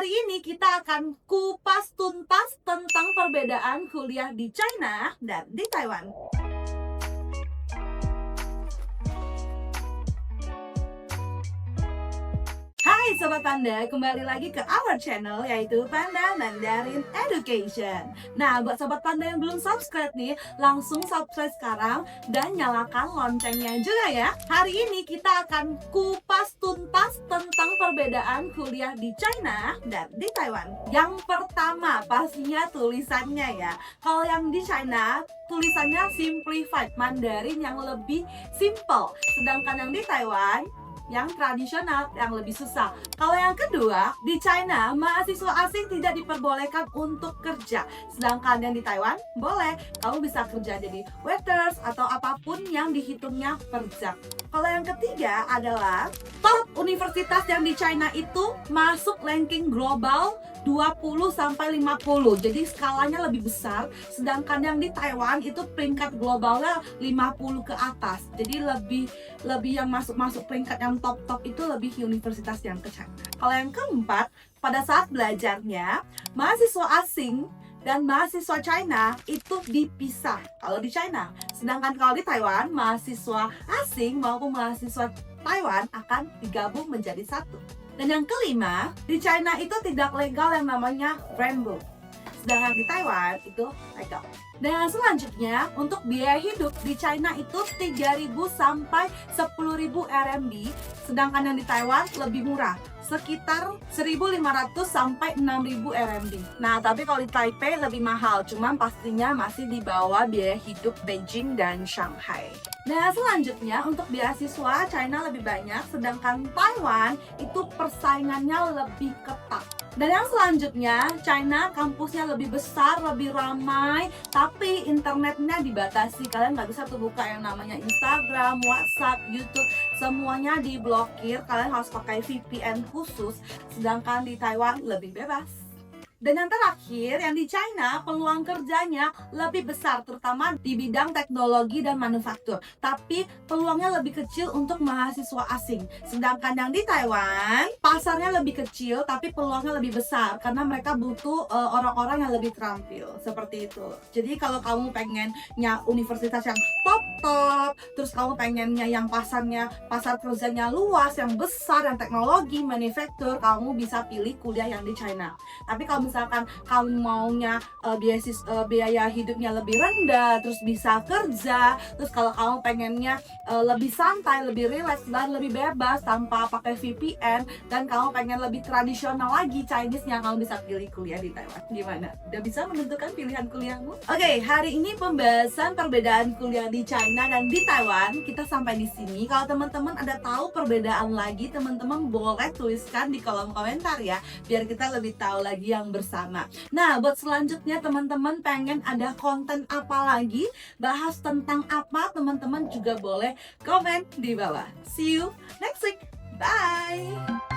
Hari ini kita akan kupas tuntas tentang perbedaan kuliah di China dan di Taiwan. Hai Sobat Panda, kembali lagi ke our channel yaitu Panda Mandarin Education. Nah, buat Sobat Panda yang belum subscribe nih, langsung subscribe sekarang dan nyalakan loncengnya juga ya. Hari ini kita akan kupas tuntas tentang perbedaan kuliah di China dan di Taiwan. Yang pertama pastinya tulisannya ya. Kalau yang di China tulisannya simplified, Mandarin yang lebih simple. Sedangkan yang di Taiwan yang tradisional, yang lebih susah. Kalau yang kedua, di China, mahasiswa asing tidak diperbolehkan untuk kerja. Sedangkan yang di Taiwan, boleh. Kamu bisa kerja jadi waiters atau apapun yang dihitungnya per jam. Kalau yang ketiga adalah top universitas yang di China itu masuk ranking global 20-50. Jadi skalanya lebih besar. Sedangkan yang di Taiwan itu peringkat globalnya 50 ke atas. Jadi lebih yang masuk peringkat yang top itu lebih universitas yang ke China. Kalau yang keempat, pada saat belajarnya, mahasiswa asing dan mahasiswa China itu dipisah kalau di China. Sedangkan kalau di Taiwan, mahasiswa asing maupun mahasiswa Taiwan akan digabung menjadi satu. Dan yang kelima, di China itu tidak legal yang namanya friend book. Sedangkan di Taiwan itu legal. Dan yang selanjutnya, untuk biaya hidup di China itu 3.000 sampai 10.000 RMB. Sedangkan yang di Taiwan lebih murah, sekitar 1.500 sampai 6.000 RMB. Nah, tapi kalau di Taipei lebih mahal, cuman pastinya masih di bawah biaya hidup Beijing dan Shanghai. Nah, selanjutnya untuk beasiswa China lebih banyak, sedangkan Taiwan itu persaingannya lebih ketat. Dan yang selanjutnya, China kampusnya lebih besar, lebih ramai, tapi internetnya dibatasi. Kalian nggak bisa tuh buka yang namanya Instagram, WhatsApp, YouTube, semuanya diblokir. Kalian harus pakai VPN khusus, sedangkan di Taiwan lebih bebas. Dan yang terakhir, yang di China peluang kerjanya lebih besar, terutama di bidang teknologi dan manufaktur. Tapi peluangnya lebih kecil untuk mahasiswa asing. Sedangkan yang di Taiwan, pasarnya lebih kecil tapi peluangnya lebih besar karena mereka butuh orang-orang yang lebih terampil. Seperti itu. Jadi kalau kamu pengennya universitas yang top, terus kamu pengennya yang pasar kerjanya luas, yang besar, yang teknologi, manufaktur, kamu bisa pilih kuliah yang di China. Tapi kalau misalkan kamu maunya biaya hidupnya lebih rendah, terus bisa kerja, terus kalau kamu pengennya lebih santai, lebih rileks dan lebih bebas tanpa pakai VPN, dan kamu pengen lebih tradisional lagi Chinese-nya, kamu bisa pilih kuliah di Taiwan. Gimana? Udah bisa menentukan pilihan kuliahmu? Oke, hari ini pembahasan perbedaan kuliah di China dan di Taiwan kita sampai di sini. Kalau teman-teman ada tahu perbedaan lagi, teman-teman boleh tuliskan di kolom komentar ya, biar kita lebih tahu lagi yang bersama. Nah, buat selanjutnya teman-teman pengen ada konten apa lagi, bahas tentang apa, teman-teman juga boleh komen di bawah. See you next week. Bye.